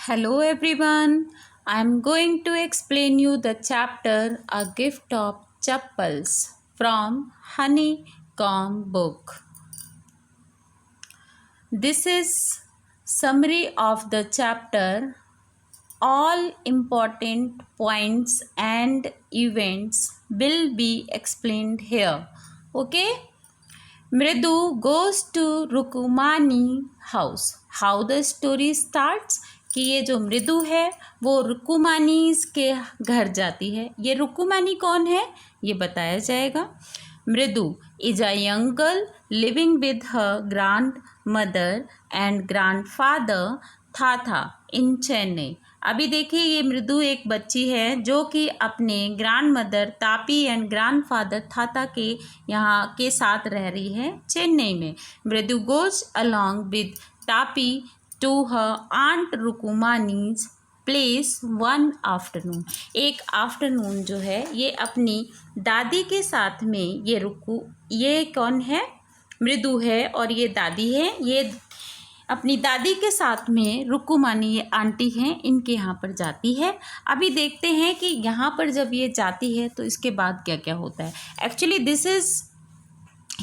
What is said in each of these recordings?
Hello everyone. I'm going to explain you the chapter A Gift of Chappals from Honeycomb book. This is summary of the chapter. All important points and events will be explained here. Okay? Mridu goes to रुकुमानी house. How the story starts? कि ये जो मृदु है वो रुकुमानीज के घर जाती है. ये रुकुमानी कौन है ये बताया जाएगा. Mridu is a young girl living with her grand mother and grandfather Thatha in Chennai. अभी देखिए ये मृदु एक बच्ची है जो कि अपने ग्रैंड मदर तापी एंड ग्रैंड फादर थाता के यहाँ के साथ रह रही है चेन्नई में. मृदु गोज अलॉन्ग विद तापी to her aunt Rukmani's place one afternoon. एक आफ्टरनून जो है ये अपनी दादी के साथ में ये कौन है मृदु है और ये दादी है. ये अपनी दादी के साथ में रुकुमानी ये आंटी हैं इनके यहाँ पर जाती है. अभी देखते हैं कि यहाँ पर जब ये जाती है तो इसके बाद क्या क्या होता है. Actually this is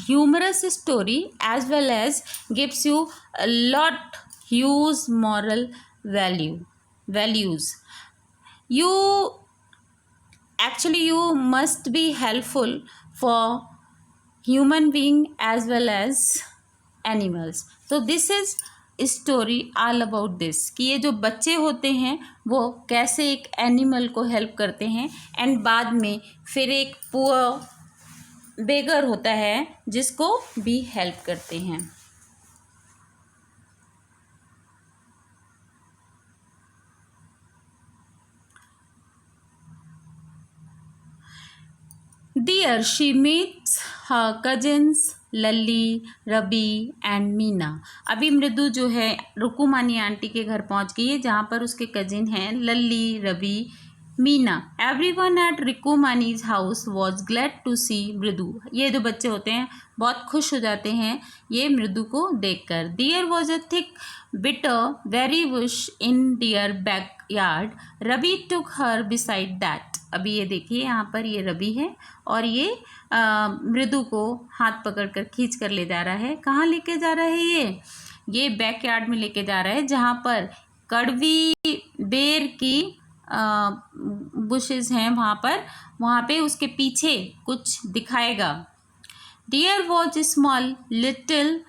humorous story as well as gives you lot huge moral values. you must be helpful for human being as well as animals. So this is story all about this कि ये जो बच्चे होते हैं वो कैसे एक animal को हेल्प करते हैं एंड बाद में फिर एक पुअर बेगर होता है जिसको भी हेल्प करते हैं. There she meets her cousins Lalli, rabi and Meena. अभी मृदु जो है रुकुमानी आंटी के घर पहुंच गई है जहाँ पर उसके कजिन हैं Lalli, Rabi, Meena. Everyone at Rukmani's house was glad to see Mridu. ये जो बच्चे होते हैं बहुत खुश हो जाते हैं ये मृदु को देखकर. There was a thick bitter berry bush in their backyard. Ravi took her beside that. अभी ये देखिए यहाँ पर ये रबी है और ये मृदु को हाथ पकड़कर खींच कर ले जा रहा है. कहाँ लेके जा रहा है ये बैकयार्ड में लेके जा रहा है जहाँ पर कड़वी बेर की बुशेस हैं. वहाँ पे उसके पीछे कुछ दिखाएगा. There was a small little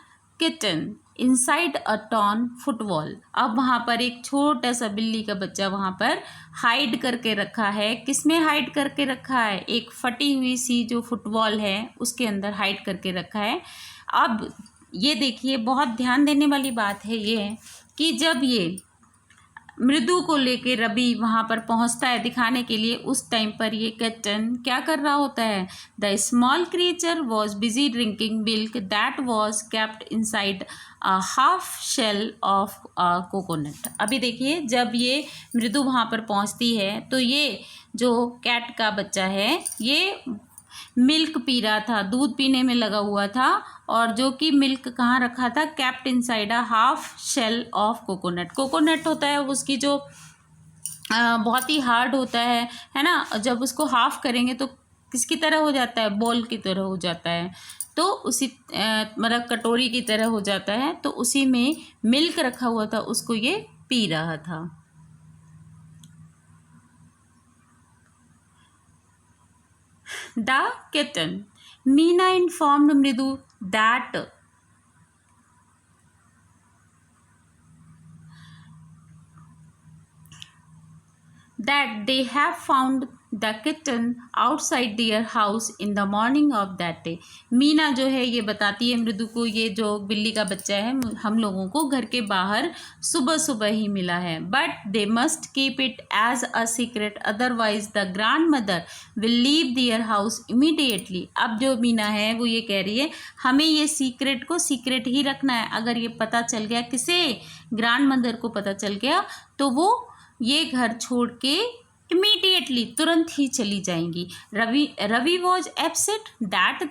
kitten inside a torn football. अब वहाँ पर एक छोटा सा बिल्ली का बच्चा वहाँ पर हाइड करके रखा है. किसमें हाइड करके रखा है? एक फटी हुई सी जो फुटवॉल है उसके अंदर हाइड करके रखा है. अब ये देखिए बहुत ध्यान देने वाली बात है ये कि जब ये मृदु को लेके रबी वहाँ पर पहुँचता है दिखाने के लिए उस टाइम पर ये किटन क्या कर रहा होता है. The small creature was busy drinking milk that was kept inside a half shell of coconut. अभी देखिए जब ये मृदु वहाँ पर पहुँचती है तो ये जो कैट का बच्चा है ये मिल्क पी रहा था, दूध पीने में लगा हुआ था और जो कि मिल्क कहाँ रखा था? Kept inside a half shell of coconut. Coconut होता है उसकी जो बहुत ही हार्ड होता है ना. जब उसको हाफ करेंगे तो किसकी तरह हो जाता है? बॉल की तरह हो जाता है. तो उसी मतलब कटोरी की तरह हो जाता है. तो उसी में मिल्क रखा हुआ था उसको ये पी रहा था. The kitten. Meena informed Mridu that they have found the kitten outside their house in the morning of that day. Meena जो है ये बताती है मृदु को ये जो बिल्ली का बच्चा है हम लोगों को घर के बाहर सुबह सुबह ही मिला है. But they must keep it as a secret otherwise the grandmother will leave their house immediately. अब जो मीना है वो ये कह रही है हमें ये सीक्रेट को सीक्रेट ही रखना है. अगर ये पता चल गया किसे? ग्रैंड मदर को पता चल गया तो वो ये घर छोड़ के इमीडिएटली तुरंत ही चली जाएंगी। Ravi was upset that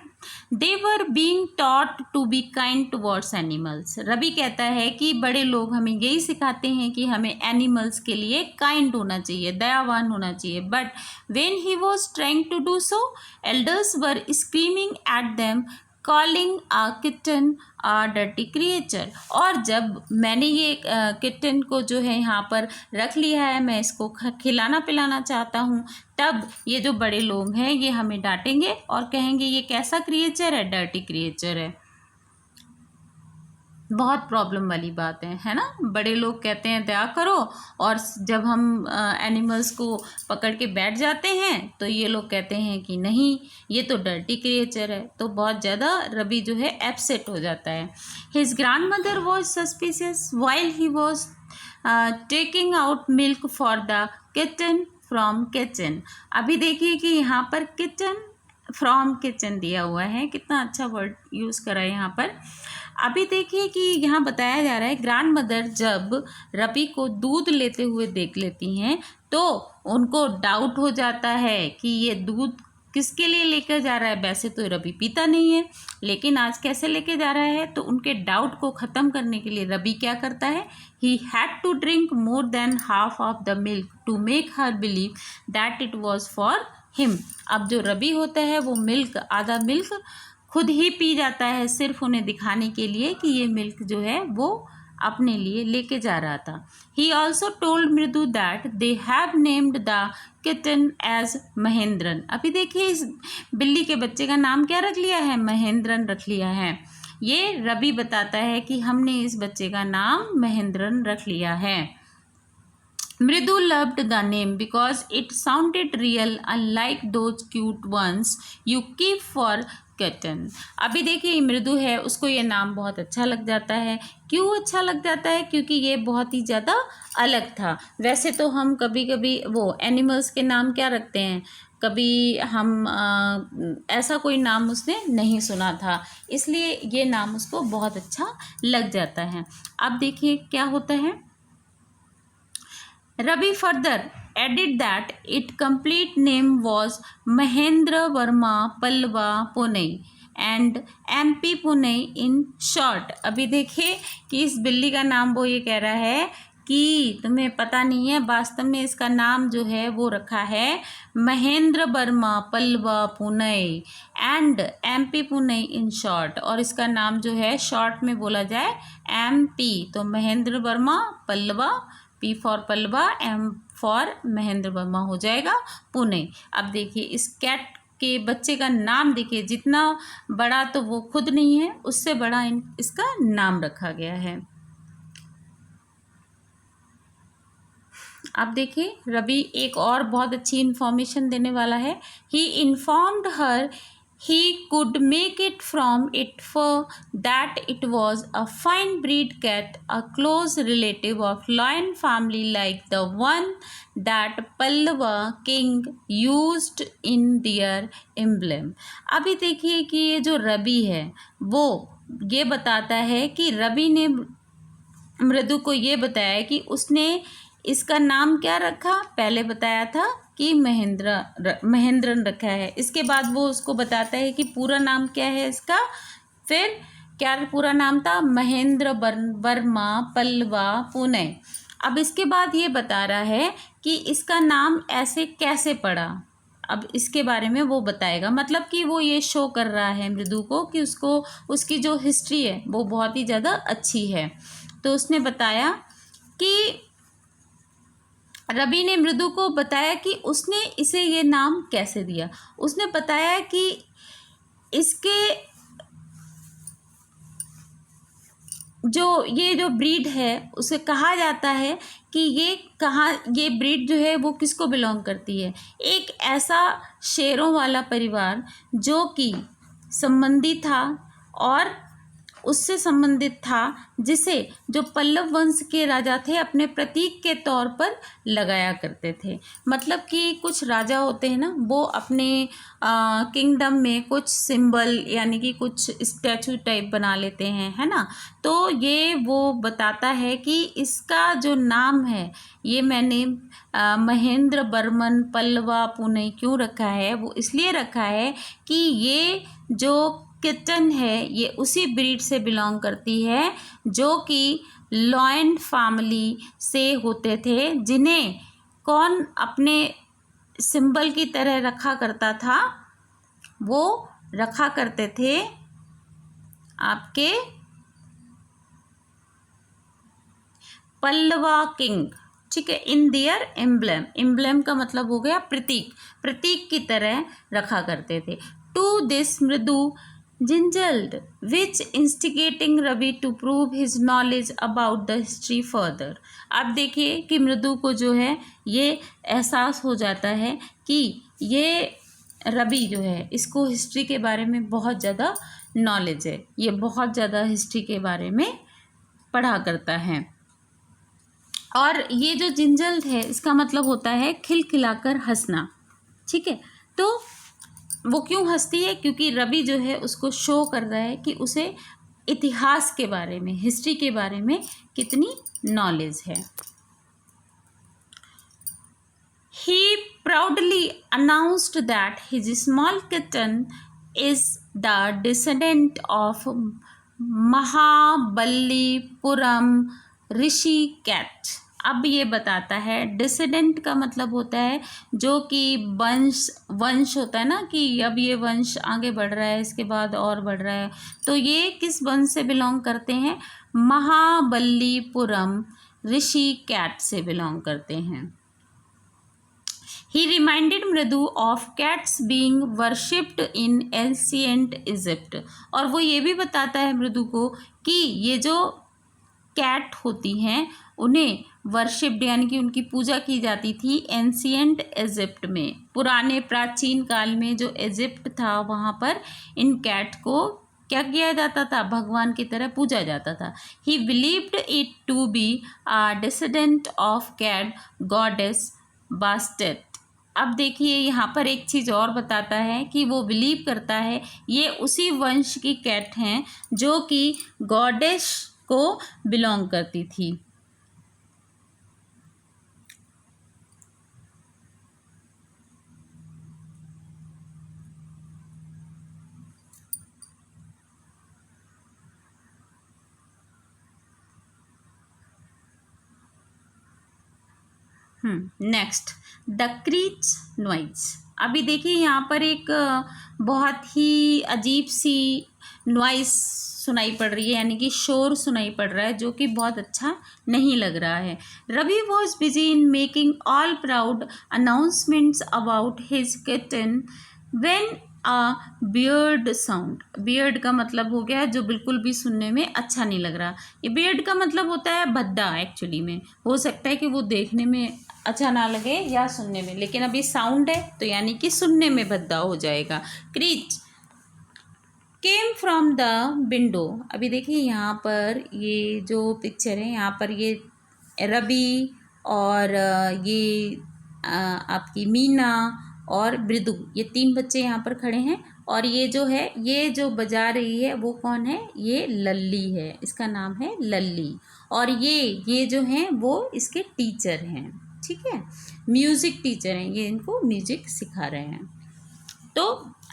they were being taught to be kind towards animals. रवि कहता है कि बड़े लोग हमें यही सिखाते हैं कि हमें एनिमल्स के लिए काइंड होना चाहिए, दयावान होना चाहिए, but when he was trying to do so elders were screaming at them calling a kitten a dirty creature. और जब मैंने ये किटन को जो है यहाँ पर रख लिया है, मैं इसको खिलाना पिलाना चाहता हूँ, तब ये जो बड़े लोग हैं ये हमें डांटेंगे और कहेंगे ये कैसा क्रिएचर है, डर्टी क्रिएचर है। बहुत प्रॉब्लम वाली बात है ना। बड़े लोग कहते हैं दया करो, और जब हम एनिमल्स को पकड़ के बैठ जाते हैं तो ये लोग कहते हैं कि नहीं ये तो डर्टी क्रिएचर है। तो बहुत ज़्यादा रवि जो है अपसेट हो जाता है। His grand mother was suspicious while he was taking out milk for the kitchen from kitchen. अभी देखिए कि यहाँ पर किचन फ्रॉम किचन दिया हुआ है, कितना अच्छा वर्ड यूज़ करा है यहाँ पर। अभी देखिए कि यहाँ बताया जा रहा है ग्रैंड मदर जब रवि को दूध लेते हुए देख लेती हैं तो उनको डाउट हो जाता है कि ये दूध किसके लिए लेकर जा रहा है। वैसे तो रवि पीता नहीं है, लेकिन आज कैसे लेके जा रहा है। तो उनके डाउट को ख़त्म करने के लिए रवि क्या करता है, he had to drink more than half of the milk to make her believe that it was for him. अब जो रवि होता है वो मिल्क, आधा मिल्क खुद ही पी जाता है, सिर्फ उन्हें दिखाने के लिए कि ये मिल्क जो है वो अपने लिए लेके जा रहा था। He also told Mridu that they have named the kitten as Mahendran. अभी देखिए इस बिल्ली के बच्चे का नाम क्या रख लिया है, महेंद्रन रख लिया है। ये रवि बताता है कि हमने इस बच्चे का नाम महेंद्रन रख लिया है। मृदु loved the name because it sounded real, unlike those cute ones you keep for kitten। अभी देखिए मृदु है, उसको ये नाम बहुत अच्छा लग जाता है। क्यों अच्छा लग जाता है, क्योंकि ये बहुत ही ज़्यादा अलग था। वैसे तो हम कभी कभी वो एनिमल्स के नाम क्या रखते हैं, कभी हम ऐसा कोई नाम उसने नहीं सुना था, इसलिए ये नाम उसको बहुत अच्छा लग जाता है। अब देखिए क्या होता है, Ravi further added that its complete name was Mahendra Verma Pallava Pune and MP Pune in short। अभी देखिए कि इस बिल्ली का नाम वो ये कह रहा है कि तुम्हें पता नहीं है, वास्तव में इसका नाम जो है वो रखा है Mahendra Verma Pallava Pune and MP Pune in short. और इसका नाम जो है शॉर्ट में बोला जाए MP, तो Mahendra Verma Pallava, P for Pallava, M for Mahendra Verma हो जाएगा पुणे। अब देखिए इस कैट के बच्चे का नाम देखिए, जितना बड़ा तो वो खुद नहीं है, उससे बड़ा इसका नाम रखा गया है। अब देखिए रवि एक और बहुत अच्छी इन्फॉर्मेशन देने वाला है। He informed her he could make it from its fur that it was a fine breed cat, a close relative of lion family like the one that Pallava king used in their emblem। अभी देखिए कि ये जो रवि है वो ये बताता है कि रवि ने मृदु को ये बताया कि उसने इसका नाम क्या रखा, पहले बताया था कि महेंद्रन रखा है। इसके बाद वो उसको बताता है कि पूरा नाम क्या है इसका, फिर क्या पूरा नाम था, महेंद्र वर्मा पल्लवा पुणे। अब इसके बाद ये बता रहा है कि इसका नाम ऐसे कैसे पड़ा, अब इसके बारे में वो बताएगा। मतलब कि वो ये शो कर रहा है मृदु को कि उसको उसकी जो हिस्ट्री है वो बहुत ही ज़्यादा अच्छी है। तो उसने बताया कि रवि ने मृदु को बताया कि उसने इसे ये नाम कैसे दिया। उसने बताया कि इसके ये जो ब्रीड है उसे कहा जाता है कि ये ब्रीड जो है वो किसको बिलोंग करती है, एक ऐसा शेरों वाला परिवार जो कि संबंधी था और उससे संबंधित था, जिसे जो पल्लव वंश के राजा थे अपने प्रतीक के तौर पर लगाया करते थे। मतलब कि कुछ राजा होते हैं ना, वो अपने किंगडम में कुछ सिंबल यानी कि कुछ स्टैचू टाइप बना लेते हैं, है ना। तो ये वो बताता है कि इसका जो नाम है ये मैंने महेंद्र बर्मन पल्लवा पुनई क्यों रखा है, वो इसलिए रखा है कि ये जो किटन है ये उसी ब्रीड से बिलोंग करती है जो कि लॉयन फैमिली से होते थे, जिन्हें कौन अपने सिंबल की तरह रखा करता था, वो रखा करते थे आपके पल्लवा किंग, ठीक है, इन दियर एम्ब्लेम। एम्ब्लेम का मतलब हो गया प्रतीक, प्रतीक की तरह रखा करते थे। To this Mridu jingled which instigating Ravi to prove his knowledge about the history further. अब देखिए कि मृदु को जो है ये एहसास हो जाता है कि ये रवि जो है इसको हिस्ट्री के बारे में बहुत ज़्यादा नॉलेज है, ये बहुत ज़्यादा हिस्ट्री के बारे में पढ़ा करता है। और ये जो जिंजल्ड है इसका मतलब होता है खिलखिलाकर हंसना, ठीक है। तो वो क्यों हंसती है, क्योंकि रवि जो है उसको शो कर रहा है कि उसे इतिहास के बारे में, हिस्ट्री के बारे में कितनी नॉलेज है। He proudly announced that his small kitten is the descendant of Mahabalipuram Rishi cat. अब ये बताता है, डिसेंडेंट का मतलब होता है जो कि वंश होता है ना, कि अब ये वंश आगे बढ़ रहा है, इसके बाद और बढ़ रहा है, तो ये किस वंश से बिलोंग करते हैं, महाबलीपुरम ऋषि कैट से बिलोंग करते हैं। He reminded मृदु of cats being worshipped in ancient Egypt। और वो ये भी बताता है मृदु को कि ये जो कैट होती हैं उन्हें वर्शिप्ड यानी कि उनकी पूजा की जाती थी एंशियंट इजिप्ट में, पुराने प्राचीन काल में जो इजिप्ट था वहाँ पर इन कैट को क्या किया जाता था, भगवान की तरह पूजा जाता था। He believed it to be a descendant of cat goddess Bastet। अब देखिए यहाँ पर एक चीज़ और बताता है कि वो बिलीव करता है ये उसी वंश की कैट हैं जो कि गॉडेस को बिलोंग करती थी। Next the crèche noise. अभी देखिए यहाँ पर एक बहुत ही अजीब सी नॉइज सुनाई पड़ रही है, यानी कि शोर सुनाई पड़ रहा है जो कि बहुत अच्छा नहीं लग रहा है। Ravi was busy in making all proud announcements about his kitten when a beard sound. Beard का मतलब हो गया जो बिल्कुल भी सुनने में अच्छा नहीं लग रहा। ये बियर्ड का मतलब होता है भद्दा, एक्चुअली में हो सकता है कि वो देखने में अच्छा ना लगे या सुनने में, लेकिन अभी साउंड है तो यानी कि सुनने में भद्दा हो जाएगा। Crèche came from the window. अभी देखिए यहाँ पर ये जो पिक्चर है, यहाँ पर ये रवि और ये आपकी मीना और मृदु, ये तीन बच्चे यहाँ पर खड़े हैं। और ये जो है, ये जो बजा रही है वो कौन है, ये लल्ली है, इसका नाम है लल्ली। और ये जो हैं वो इसके टीचर हैं, ठीक है, म्यूज़िक टीचर हैं, ये इनको म्यूज़िक सिखा रहे हैं। तो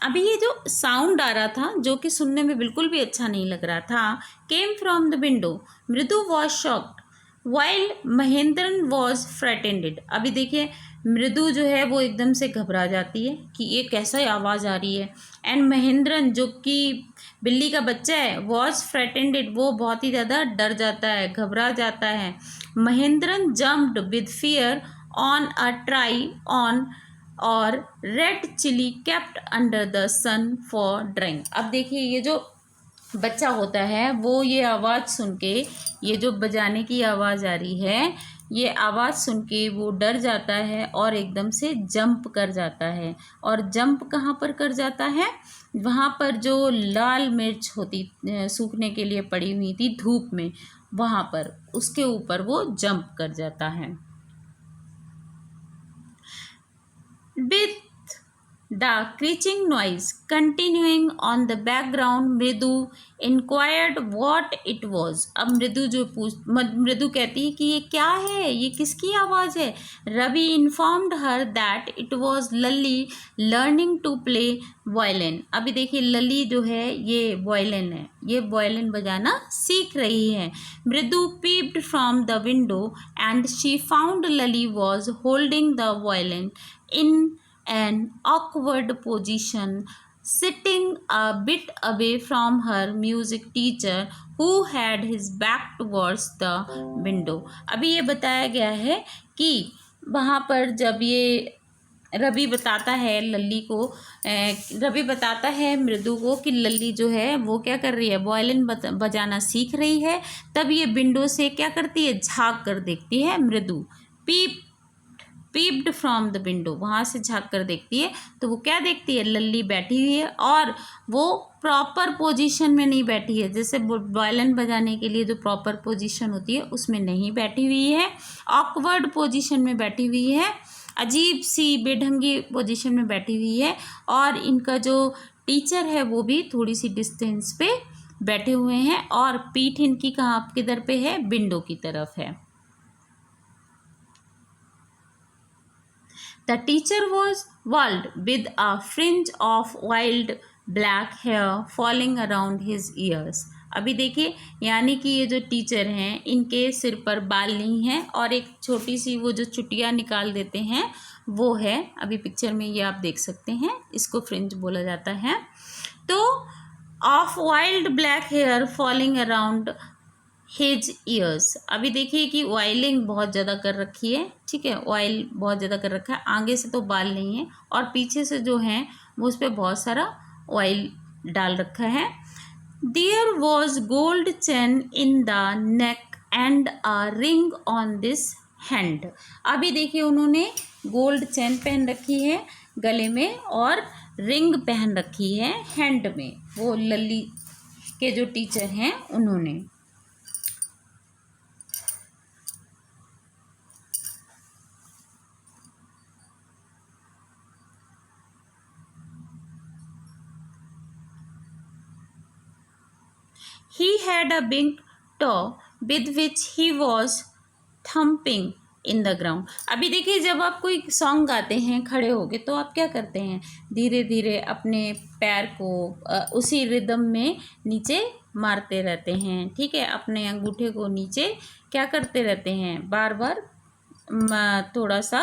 अभी ये जो साउंड आ रहा था जो कि सुनने में बिल्कुल भी अच्छा नहीं लग रहा था, came from the window Mridu was shocked while Mahendran was frightened. अभी देखिए मृदु जो है वो एकदम से घबरा जाती है कि ये कैसा आवाज़ आ रही है। एंड महेंद्रन जो कि बिल्ली का बच्चा है, वॉज फ्रेटेंडेड, वो बहुत ही ज़्यादा डर जाता है, घबरा जाता है। Mahendran jumped with fear on a try on और red chilli kept under the sun for drying. अब देखिए ये जो बच्चा होता है वो ये आवाज़ सुन के, ये जो बजाने की आवाज़ आ रही है, ये आवाज़ सुन के वो डर जाता है और एकदम से जंप कर जाता है। और जंप कहाँ पर कर जाता है? वहाँ पर जो लाल मिर्च होती सूखने के लिए पड़ी हुई थी धूप में, वहाँ पर उसके ऊपर वो जंप कर जाता है। With the screeching noise continuing on the background, मृदु inquired what it was. अब मृदु कहती है कि ये क्या है, ये किसकी आवाज़ है? Ravi informed her that it was Lali learning to play violin. अभी देखिए लली जो है ये वायलिन है, ये वायलिन बजाना सीख रही है। मृदु peeped from the window and she found Lali was holding the violin in an awkward position, sitting a bit away from her music teacher who had his back towards the window. अभी ये बताया गया है कि वहाँ पर जब ये रवि बताता है लल्ली को, रवि बताता है मृदु को कि लल्ली जो है वो क्या कर रही है, वायलिन बजाना सीख रही है। तब ये विंडो से क्या करती है, झाँक कर देखती है मृदु। पीप्ड फ्रॉम द विंडो, वहाँ से झाँक कर देखती है तो वो क्या देखती है, लल्ली बैठी हुई है और वो प्रॉपर पोजीशन में नहीं बैठी है। जैसे वायलिन बजाने के लिए जो प्रॉपर पोजीशन होती है उसमें नहीं बैठी हुई है, ऑकवर्ड पोजीशन में बैठी हुई है, अजीब सी बेढंगी पोजीशन में बैठी हुई है। और इनका जो टीचर है वो भी थोड़ी सी डिस्टेंस पे बैठे हुए हैं और पीठ इनकी कहाँ किधर पे है, विंडो की तरफ है। The teacher was bald with a fringe of wild black hair falling around his ears. अभी देखिए यानी कि ये जो टीचर हैं इनके सिर पर बाल नहीं हैं और एक छोटी सी वो जो चुटिया निकाल देते हैं वो है। अभी पिक्चर में ये आप देख सकते हैं, इसको फ्रिंज बोला जाता है। तो of wild black hair falling around his ears. अभी देखिए कि ऑयलिंग बहुत ज़्यादा कर रखी है, ठीक है, ऑयल बहुत ज़्यादा कर रखा है, आगे से तो बाल नहीं है और पीछे से जो है वो उस पर बहुत सारा ऑयल डाल रखा है। There was gold chain in the neck and a ring on this hand. अभी देखिए उन्होंने गोल्ड चेन पहन रखी है गले में और रिंग पहन रखी है हैंड में, वो लल्ली के जो टीचर हैं उन्होंने। He had a big toe with which he was thumping in the ground. अभी देखिए जब आप कोई सॉन्ग गाते हैं खड़े होके तो आप क्या करते हैं, धीरे धीरे अपने पैर को उसी रिदम में नीचे मारते रहते हैं, ठीक है, अपने अंगूठे को नीचे क्या करते रहते हैं, बार बार थोड़ा सा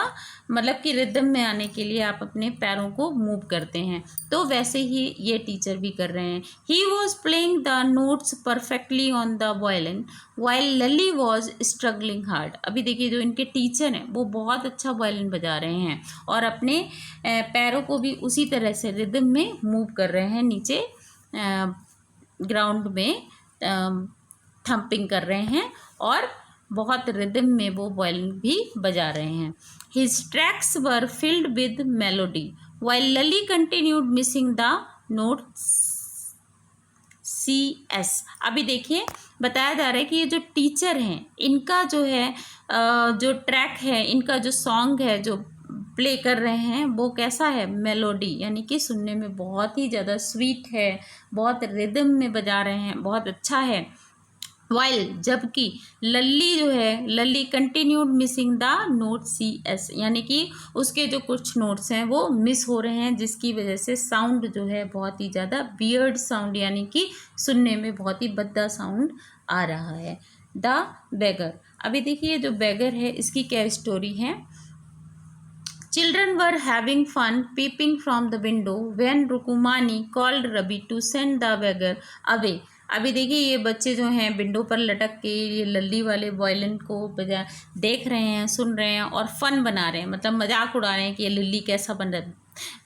मतलब कि रिदम में आने के लिए आप अपने पैरों को मूव करते हैं। तो वैसे ही ये टीचर भी कर रहे हैं। He was playing the notes perfectly on the violin while Lalli was struggling hard. अभी देखिए जो इनके टीचर हैं वो बहुत अच्छा वायलिन बजा रहे हैं और अपने पैरों को भी उसी तरह से रिदम में मूव कर रहे हैं, नीचे ग्राउंड में थम्पिंग कर रहे हैं और बहुत रिदम में वो वायलिन भी बजा रहे हैं। His tracks were filled with melody while Lalli continued missing the note CS। अभी देखिए बताया जा रहा है कि ये जो टीचर हैं इनका जो है जो ट्रैक है, इनका जो सॉन्ग है जो प्ले कर रहे हैं वो कैसा है, मेलोडी, यानी कि सुनने में बहुत ही ज़्यादा स्वीट है, बहुत रिदम में बजा रहे हैं, बहुत अच्छा है। वाइल जबकि लल्ली जो है, Lalli continued missing the note CS, यानी कि उसके जो कुछ नोट्स हैं वो मिस हो रहे हैं जिसकी वजह से साउंड जो है बहुत ही ज़्यादा वियर्ड साउंड, यानी कि सुनने में बहुत ही भद्दा साउंड आ रहा है। The beggar. अभी देखिए जो बेगर है इसकी क्या स्टोरी है। Children were having fun peeping from the window when Rukumani called Ravi to send the beggar away. अभी देखिए ये बच्चे जो हैं विंडो पर लटक के ये लल्ली वाले वायलिन को बजा देख रहे हैं, सुन रहे हैं और फन बना रहे हैं, मतलब मजाक उड़ा रहे हैं कि ये लल्ली कैसा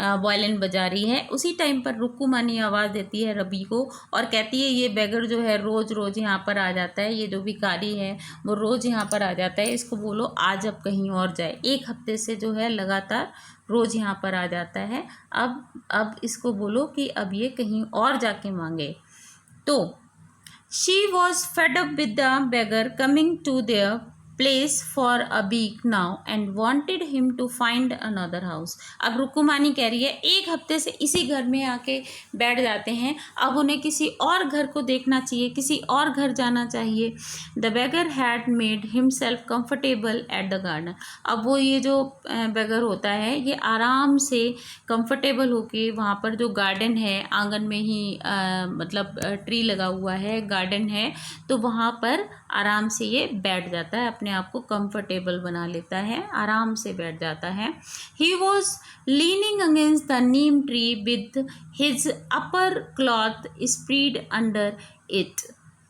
वायलिन बजा रही है। उसी टाइम पर रुक्कुमानी आवाज़ देती है रबी को और कहती है ये बेगर जो है रोज़ रोज़ यहाँ पर आ जाता है, ये जो भिखारी है वो रोज़ यहाँ पर आ जाता है, इसको बोलो आज अब कहीं और जाए। 1 हफ्ते से जो है लगातार रोज़ यहाँ पर आ जाता है, अब इसको बोलो कि अब ये कहीं और जाके मांगे। तो she was fed up with the beggar coming to their place for a week now and wanted him to find another house। अब रुक्कुमानी कह रही है 1 हफ्ते से इसी घर में आके बैठ जाते हैं, अब उन्हें किसी और घर को देखना चाहिए, किसी और घर जाना चाहिए। The beggar had made himself comfortable at the garden. अब वो ये जो बेगर होता है ये आराम से कंफर्टेबल होके वहाँ पर जो गार्डन है, आंगन में ही मतलब ट्री लगा हुआ है, गार्डन है, तो वहाँ पर आराम से ये बैठ जाता है, अपने आप को कंफर्टेबल बना लेता है, आराम से बैठ जाता है। He was leaning against the Neem tree with his upper cloth spread under it.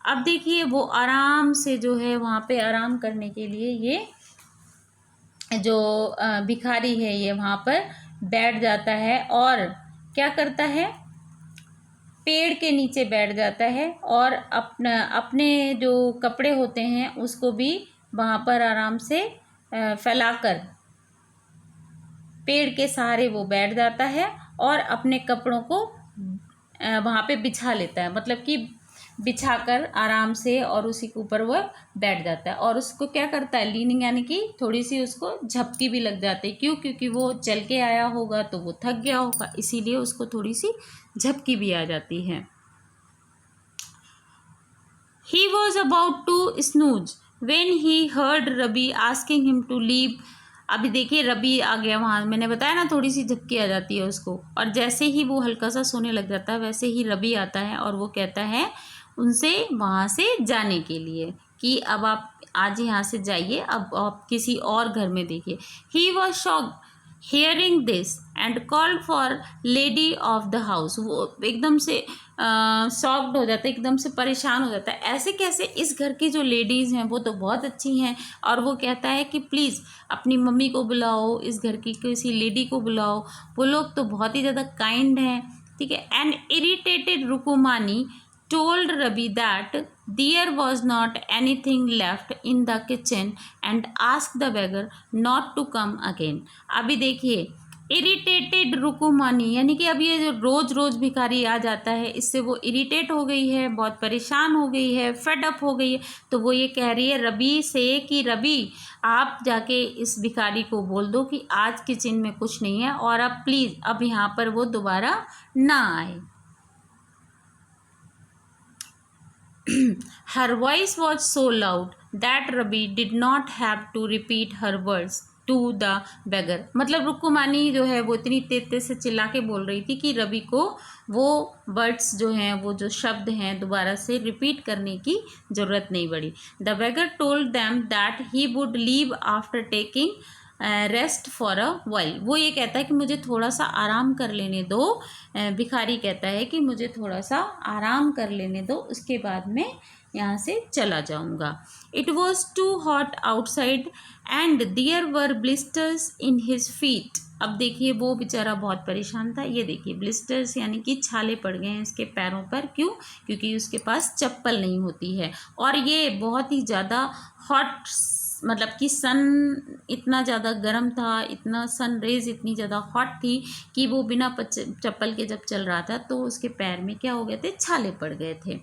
अब देखिए वो आराम से जो है वहाँ पे आराम करने के लिए ये जो भिखारी है ये वहाँ पर बैठ जाता है और क्या करता है, पेड़ के नीचे बैठ जाता है और अपने जो कपड़े होते हैं उसको भी वहाँ पर आराम से फैलाकर पेड़ के सहारे वो बैठ जाता है और अपने कपड़ों को वहाँ पे बिछा लेता है, मतलब कि बिछाकर आराम से और उसी के ऊपर वो बैठ जाता है। और उसको क्या करता है, लीनिंग यानी कि थोड़ी सी उसको झपकी भी लग जाती है। क्यों? क्योंकि वो चल के आया होगा तो वो थक गया होगा, इसीलिए उसको थोड़ी सी झपकी भी आ जाती है। He was about to snooze when he heard Rabi asking him to leave। अभी देखिए रबी आ गया वहाँ, मैंने बताया ना थोड़ी सी झपकी आ जाती है उसको, और जैसे ही वो हल्का सा सोने लग जाता है वैसे ही रबी आता है और वो कहता है उनसे वहाँ से जाने के लिए कि अब आप आज यहाँ से जाइए, अब आप किसी और घर में देखिए। He was shocked hearing this and called for lady of the house. वो एकदम से शॉक्ड हो जाता है, एकदम से परेशान हो जाता है, ऐसे कैसे, इस घर की जो लेडीज़ हैं वो तो बहुत अच्छी हैं। और वो कहता है कि प्लीज़ अपनी मम्मी को बुलाओ, इस घर की किसी लेडी को बुलाओ, वो लोग तो बहुत ही ज़्यादा काइंड हैं, ठीक है। And irritated Rukkumani told Rabi that there was not anything left in the kitchen and asked the beggar not to come again। अभी देखिए इरिटेटेड रुक्कुमानी यानी कि अब ये जो रोज़ रोज़ भिखारी आ जाता है इससे वो इरिटेट हो गई है, बहुत परेशान हो गई है, फेड अप हो गई है। तो वो ये कह रही है रबी से कि रबी आप जाके इस भिखारी को बोल दो कि आज किचन में कुछ नहीं है और अब प्लीज़ अब यहाँ पर वो दोबारा ना आए। Her voice was so loud that Rabi did not have to repeat her words to the beggar। मतलब रुक्कुमानी जो है वो इतनी तेज से चिल्ला के बोल रही थी कि रबी को वो वर्ड्स जो हैं, वो जो शब्द हैं, दोबारा से रिपीट करने की ज़रूरत नहीं पड़ी। The beggar told them that he would leave after taking rest for a while. वो ये कहता है कि मुझे थोड़ा सा आराम कर लेने दो, भिखारी कहता है कि मुझे थोड़ा सा आराम कर लेने दो, उसके बाद मैं यहाँ से चला जाऊँगा। It was too hot outside and there were blisters in his feet. अब देखिए वो बेचारा बहुत परेशान था, ये देखिए ब्लिस्टर्स यानी कि छाले पड़ गए हैं इसके पैरों पर। क्यों? क्योंकि उसके पास चप्पल नहीं होती है और ये बहुत ही ज़्यादा हॉट, मतलब कि सन इतना ज़्यादा गर्म था, इतना सन रेज इतनी ज़्यादा हॉट थी कि वो बिना चप्पल के जब चल रहा था तो उसके पैर में क्या हो गए थे, छाले पड़ गए थे।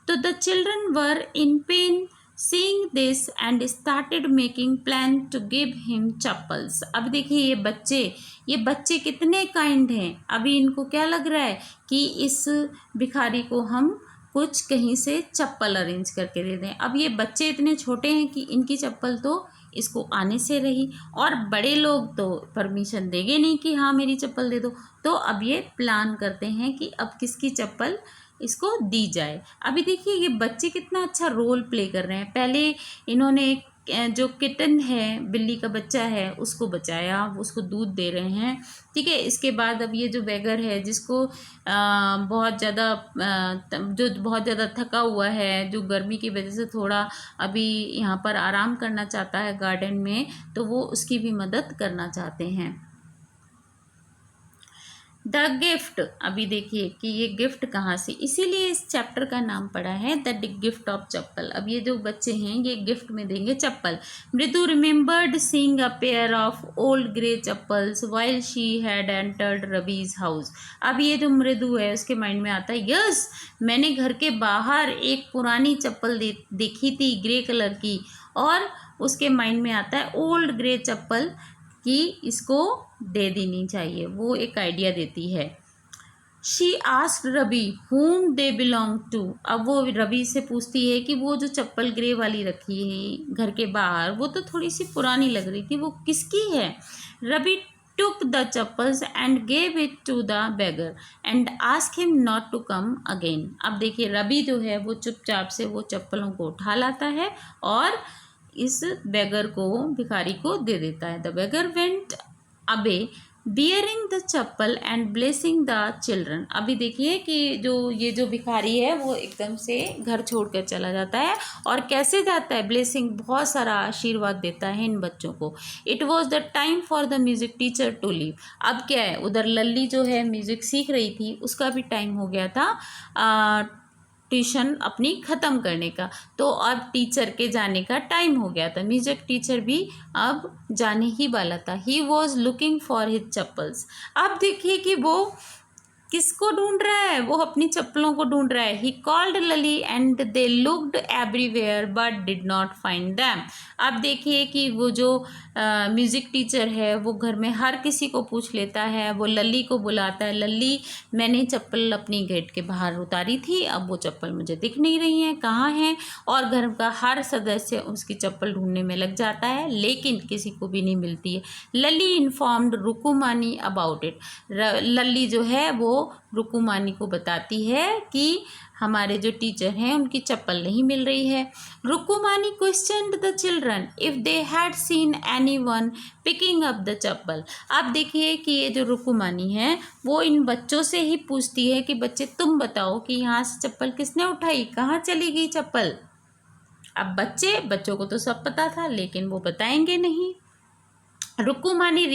तो the children were in pain seeing this and started making plan to give him chappals. अब देखिए ये बच्चे कितने काइंड हैं। अभी इनको क्या लग रहा है कि इस भिखारी को हम कुछ कहीं से चप्पल अरेंज करके दे दें। अब ये बच्चे इतने छोटे हैं कि इनकी चप्पल तो इसको आने से रही और बड़े लोग तो परमिशन देंगे नहीं कि हाँ मेरी चप्पल दे दो। तो अब ये प्लान करते हैं कि अब किसकी चप्पल इसको दी जाए। अभी देखिए ये बच्चे कितना अच्छा रोल प्ले कर रहे हैं। पहले इन्होंने जो किटन है, बिल्ली का बच्चा है, उसको बचाया, उसको दूध दे रहे हैं, ठीक है। इसके बाद अब ये जो बेगर है जिसको बहुत ज़्यादा थका हुआ है, जो गर्मी की वजह से थोड़ा अभी यहाँ पर आराम करना चाहता है गार्डन में, तो वो उसकी भी मदद करना चाहते हैं। द गिफ्ट, अभी देखिए कि ये गिफ्ट कहाँ से, इसीलिए इस चैप्टर का नाम पड़ा है द गिफ्ट ऑफ चप्पल। अब ये जो बच्चे हैं ये गिफ्ट में देंगे चप्पल। Mridu remembered seeing a pair of old grey chappals while she had entered Rabi's house. अब ये जो मृदु है उसके माइंड में आता है यस, मैंने घर के बाहर एक पुरानी चप्पल देखी थी ग्रे कलर की, और उसके माइंड में आता है ओल्ड ग्रे चप्पल कि इसको दे देनी चाहिए, वो एक आइडिया देती है। She asked Ravi whom they belong to. अब वो रवि से पूछती है कि वो जो चप्पल ग्रे वाली रखी है घर के बाहर वो तो थोड़ी सी पुरानी लग रही थी, वो किसकी है। Ravi took the chappals and gave it to the beggar and asked him not to come again। अब देखिए रवि जो है वो चुपचाप से वो चप्पलों को उठा लाता है और इस बेगर को, भिखारी को दे देता है। The beggar went away bearing the chappal and blessing the children. अभी देखिए कि ये जो भिखारी है वो एकदम से घर छोड़कर चला जाता है, और कैसे जाता है, ब्लेसिंग, बहुत सारा आशीर्वाद देता है इन बच्चों को। It was the time for the music teacher to leave. अब क्या है, उधर लल्ली जो है म्यूजिक सीख रही थी, उसका भी टाइम हो गया था ट्यूशन अपनी ख़त्म करने का, तो अब टीचर के जाने का टाइम हो गया था। म्यूजिक टीचर भी अब जाने ही वाला था। He was looking for his chappals. अब देखिए कि वो किसको ढूंढ रहा है, वो अपनी चप्पलों को ढूंढ रहा है। He called Lalli and they looked everywhere but did not find them. अब देखिए कि वो जो म्यूज़िक टीचर है वो घर में हर किसी को पूछ लेता है, वो लली को बुलाता है, लली मैंने चप्पल अपनी गेट के बाहर उतारी थी, अब वो चप्पल मुझे दिख नहीं रही है, कहाँ है। और घर का हर सदस्य उसकी चप्पल ढूंढने में लग जाता है, लेकिन किसी को भी नहीं मिलती है। लली इन्फॉर्म्ड रुकुमानी अबाउट इट। लली जो है वो रुकुमानी को बताती है कि हमारे जो टीचर हैं उनकी चप्पल नहीं मिल रही है। Rukumani questioned the children if they had seen anyone picking up the chappal. अब देखिए कि ये जो रुकुमानी है वो इन बच्चों से ही पूछती है कि बच्चे तुम बताओ कि यहाँ से चप्पल किसने उठाई, कहाँ चली गई चप्पल। अब बच्चों को तो सब पता था, लेकिन वो बताएंगे नहीं। रुकुमानी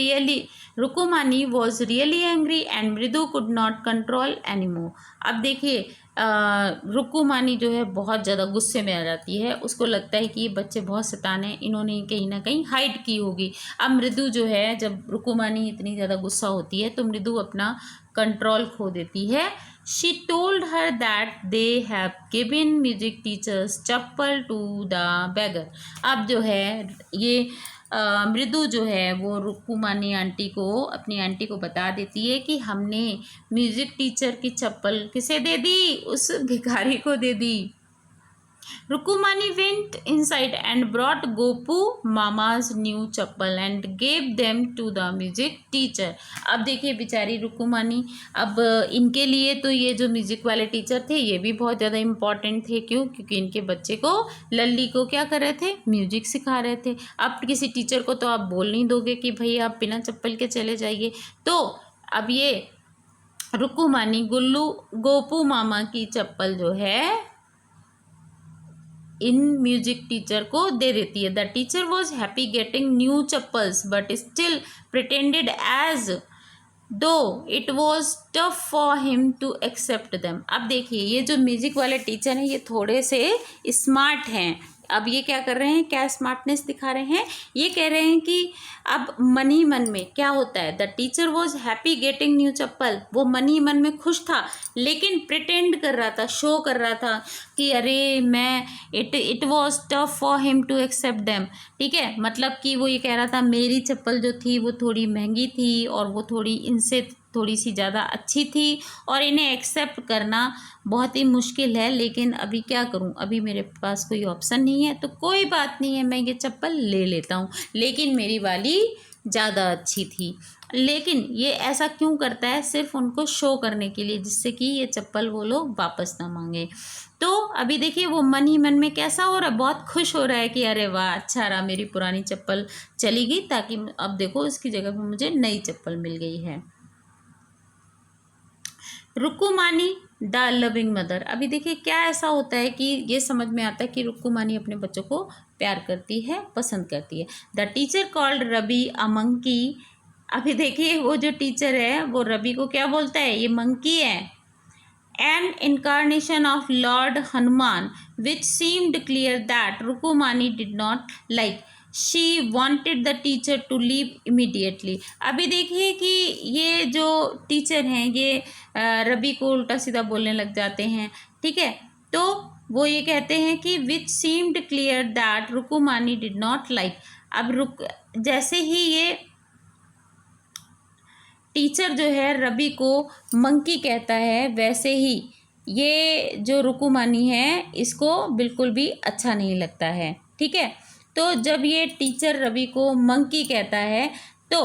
वॉज रियली एंग्री एंड मृदु कुड नॉट कंट्रोल एनीमोर। अब देखिए रुकुमानी जो है बहुत ज़्यादा गुस्से में आ जाती है, उसको लगता है कि ये बच्चे बहुत शैतान हैं, इन्होंने कहीं ना कहीं हाइड की होगी। अब मृदु जो है, जब रुकुमानी इतनी ज़्यादा गुस्सा होती है तो मृदु अपना कंट्रोल खो देती है। She told her that they have given music teachers chappal to the beggar. अब जो है ये मृदु जो है वो रुकुमानी आंटी को, अपनी आंटी को बता देती है कि हमने म्यूज़िक टीचर की चप्पल किसे दे दी, उस भिखारी को दे दी। Rukumani went inside and brought Gopu Mama's new chappal and gave them to the music teacher. अब देखिए बेचारी रुकुमानी, अब इनके लिए तो ये जो म्यूजिक वाले टीचर थे ये भी बहुत ज़्यादा इम्पॉर्टेंट थे। क्यों? क्योंकि इनके बच्चे को, लल्ली को क्या कर रहे थे, म्यूजिक सिखा रहे थे। अब किसी टीचर को तो आप बोल नहीं दोगे कि भाई आप बिना चप्पल के चले जाइए। तो अब ये रुकुमानी गोपू मामा की चप्पल जो है इन म्यूजिक टीचर को दे देती है। The teacher was happy getting new chappals but still pretended as though it was tough for him to accept them. अब देखिए ये जो म्यूजिक वाले टीचर हैं ये थोड़े से स्मार्ट हैं। अब ये क्या कर रहे हैं, क्या स्मार्टनेस दिखा रहे हैं, ये कह रहे हैं कि अब मन ही मन में क्या होता है, the teacher was happy getting new chappal, वो मन ही मन में खुश था, लेकिन प्रिटेंड कर रहा था, शो कर रहा था कि अरे मैं it was tough for him to accept them. ठीक है, मतलब कि वो ये कह रहा था मेरी चप्पल जो थी वो थोड़ी महंगी थी और वो थोड़ी इनसे थोड़ी सी ज़्यादा अच्छी थी और इन्हें एक्सेप्ट करना बहुत ही मुश्किल है, लेकिन अभी क्या करूं, अभी मेरे पास कोई ऑप्शन नहीं है, तो कोई बात नहीं है, मैं ये चप्पल ले लेता हूं, लेकिन मेरी वाली ज़्यादा अच्छी थी। लेकिन ये ऐसा क्यों करता है, सिर्फ उनको शो करने के लिए, जिससे कि ये चप्पल वो लोग वापस ना मांगे। तो अभी देखिए वो मन ही मन में कैसा हो रहा है, बहुत खुश हो रहा है कि अरे वाह अच्छा रहा, मेरी पुरानी चप्पल चली गई, ताकि अब देखो इसकी जगह पर मुझे नई चप्पल मिल गई है। रुकुमानी द लविंग मदर। अभी देखिए क्या ऐसा होता है कि ये समझ में आता है कि रुकुमानी अपने बच्चों को प्यार करती है, पसंद करती है। The teacher called Ravi a monkey अभी देखिए वो जो टीचर है वो रवि को क्या बोलता है, ये मंकी है। An incarnation of Lord Hanuman, which seemed clear that Rukumani did not like. She wanted the teacher to leave immediately. अभी देखिए कि ये जो टीचर हैं ये रवि को उल्टा सीधा बोलने लग जाते हैं, ठीक है। तो वो ये कहते हैं कि which seemed clear that रुकुमानी did not like. अब जैसे ही ये टीचर जो है रवि को मंकी कहता है, वैसे ही ये जो रुकुमानी है इसको बिल्कुल भी अच्छा नहीं लगता है, ठीक है। तो जब ये टीचर रवि को मंकी कहता है तो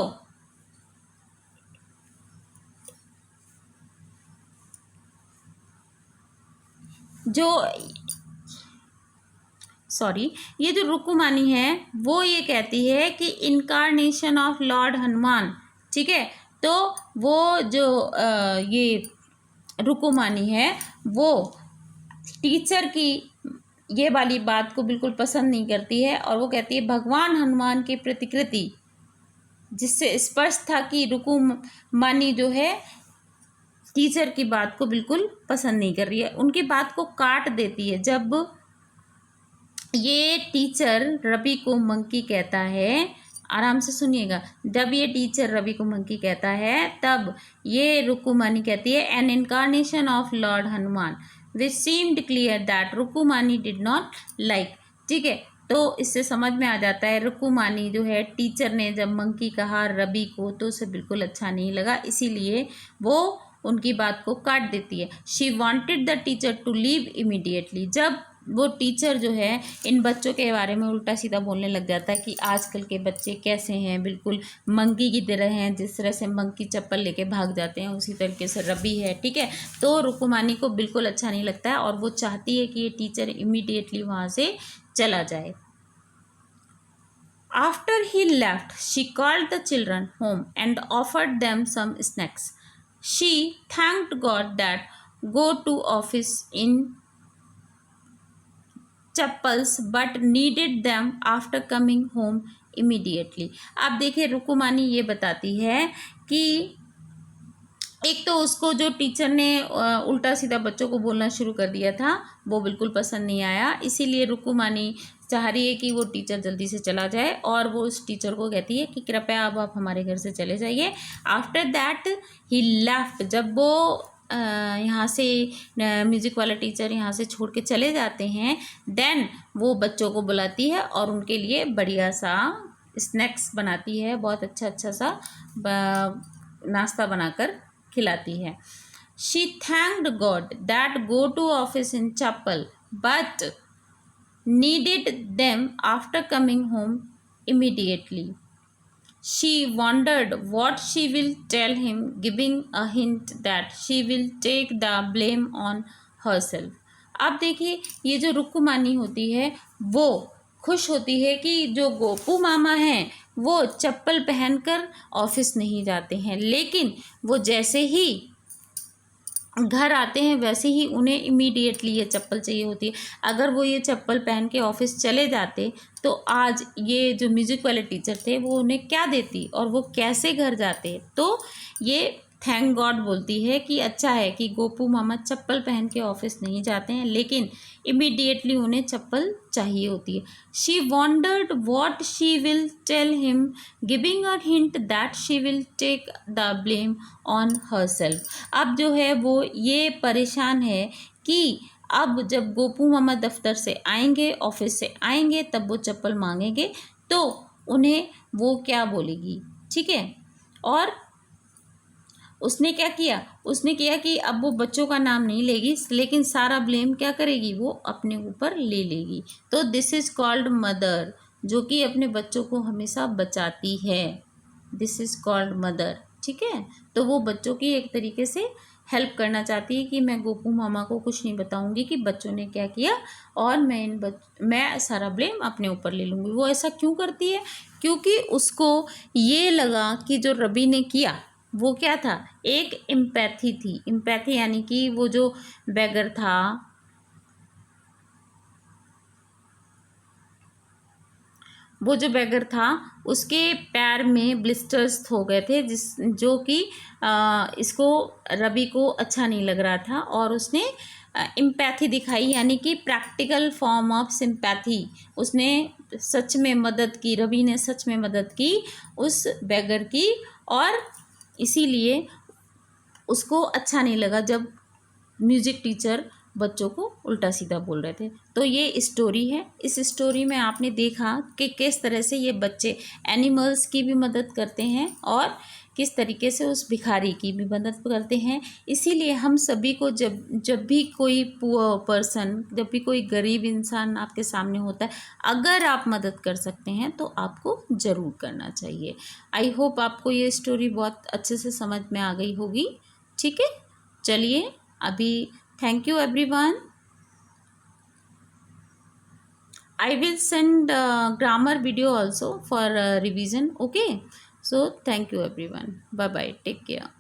ये जो रुकुमानी है वो ये कहती है कि इनकारनेशन ऑफ लॉर्ड हनुमान, ठीक है। तो वो जो ये रुकुमानी है वो टीचर की ये वाली बात को बिल्कुल पसंद नहीं करती है और वो कहती है भगवान हनुमान की प्रतिकृति, जिससे स्पष्ट था कि रुकुमानी जो है टीचर की बात को बिल्कुल पसंद नहीं कर रही है, उनकी बात को काट देती है। जब ये टीचर रवि को मंकी कहता है, आराम से सुनिएगा, जब ये टीचर रवि को मंकी कहता है तब ये रुकुमानी कहती है an incarnation of lord Hanuman which seemed clear that Rukumani did not like, ठीक है। तो इससे समझ में आ जाता है रुकुमानी जो है टीचर ने जब मंकी कहा रवि को तो उसे बिल्कुल अच्छा नहीं लगा, इसीलिए वो उनकी बात को काट देती है। She wanted the teacher to leave immediately. जब वो टीचर जो है इन बच्चों के बारे में उल्टा सीधा बोलने लग जाता है कि आजकल के बच्चे कैसे हैं, बिल्कुल मंकी की तरह हैं, जिस तरह से मंकी चप्पल लेके भाग जाते हैं उसी तरीके से रवि है, ठीक है। तो रुकुमानी को बिल्कुल अच्छा नहीं लगता है और वो चाहती है कि ये टीचर इमीडिएटली वहाँ से चला जाए। After he left she called the children home and offered them some snacks. She thanked God that go to office in chappals but needed them after coming home immediately. अब देखिए रुकुमानी ये बताती है कि एक तो उसको जो टीचर ने उल्टा सीधा बच्चों को बोलना शुरू कर दिया था वो बिल्कुल पसंद नहीं आया, इसीलिए रुकुमानी चाह रही है कि वो टीचर जल्दी से चला जाए और वो उस टीचर को कहती है कि कृपया अब आप हमारे घर से चले जाइए। आफ्टर दैट ही लेफ्ट, जब वो यहाँ से म्यूज़िक वाला टीचर यहाँ से छोड़ के चले जाते हैं, देन वो बच्चों को बुलाती है और उनके लिए बढ़िया सा स्नैक्स बनाती है, बहुत अच्छा सा नाश्ता बनाकर खिलाती है। She thanked God that go to office in chappal but needed them after coming home immediately. She wondered what she will tell him, giving a hint that she will take the blame on herself. अब देखिए ये जो रुकुमानी होती है वो खुश होती है कि जो गोपू मामा हैं वो चप्पल पहनकर ऑफिस नहीं जाते हैं, लेकिन वो जैसे ही घर आते हैं वैसे ही उन्हें इमीडिएटली ये चप्पल चाहिए होती है। अगर वो ये चप्पल पहन के ऑफिस चले जाते तो आज ये जो म्यूज़िक वाले टीचर थे वो उन्हें क्या देती और वो कैसे घर जाते। तो ये थैंक गॉड बोलती है कि अच्छा है कि गोपू मामा चप्पल पहन के ऑफिस नहीं जाते हैं, लेकिन इमीडिएटली उन्हें चप्पल चाहिए होती है। She wondered what she will tell him, giving a hint that she will take the blame on herself. अब जो है वो ये परेशान है कि अब जब गोपू मामा दफ्तर से आएंगे, ऑफिस से आएंगे, तब वो चप्पल मांगेंगे तो उन्हें वो क्या बोलेगी, ठीक है। और उसने क्या किया, उसने किया कि अब वो बच्चों का नाम नहीं लेगी, लेकिन सारा ब्लेम क्या करेगी, वो अपने ऊपर ले लेगी। तो दिस इज़ कॉल्ड मदर, जो कि अपने बच्चों को हमेशा बचाती है। दिस इज़ कॉल्ड मदर, ठीक है। तो वो बच्चों की एक तरीके से हेल्प करना चाहती है कि मैं गोपू मामा को कुछ नहीं बताऊंगी कि बच्चों ने क्या किया और मैं सारा ब्लेम अपने ऊपर ले लूँगी। वो ऐसा क्यों करती है, क्योंकि उसको ये लगा कि जो रवि ने किया वो क्या था, एक एम्पैथी थी। एम्पैथी यानी कि वो जो बेगर था वो जो बैगर था उसके पैर में ब्लिस्टर्स हो गए थे, जो कि इसको रवि को अच्छा नहीं लग रहा था, और उसने एम्पैथी दिखाई, यानी कि प्रैक्टिकल फॉर्म ऑफ सिंपैथी। उसने सच में मदद की, रवि ने सच में मदद की उस बैगर की, और इसीलिए उसको अच्छा नहीं लगा जब म्यूज़िक टीचर बच्चों को उल्टा सीधा बोल रहे थे। तो ये स्टोरी है। इस स्टोरी में आपने देखा कि किस तरह से ये बच्चे एनिमल्स की भी मदद करते हैं और किस तरीके से उस भिखारी की भी मदद करते हैं। इसीलिए हम सभी को जब भी कोई पुअर पर्सन, जब भी कोई गरीब इंसान आपके सामने होता है, अगर आप मदद कर सकते हैं तो आपको ज़रूर करना चाहिए। आई होप आपको ये स्टोरी बहुत अच्छे से समझ में आ गई होगी। ठीक है, चलिए अभी thank you everyone. I will send grammar video also for revision. Okay, so thank you everyone. Bye bye, take care.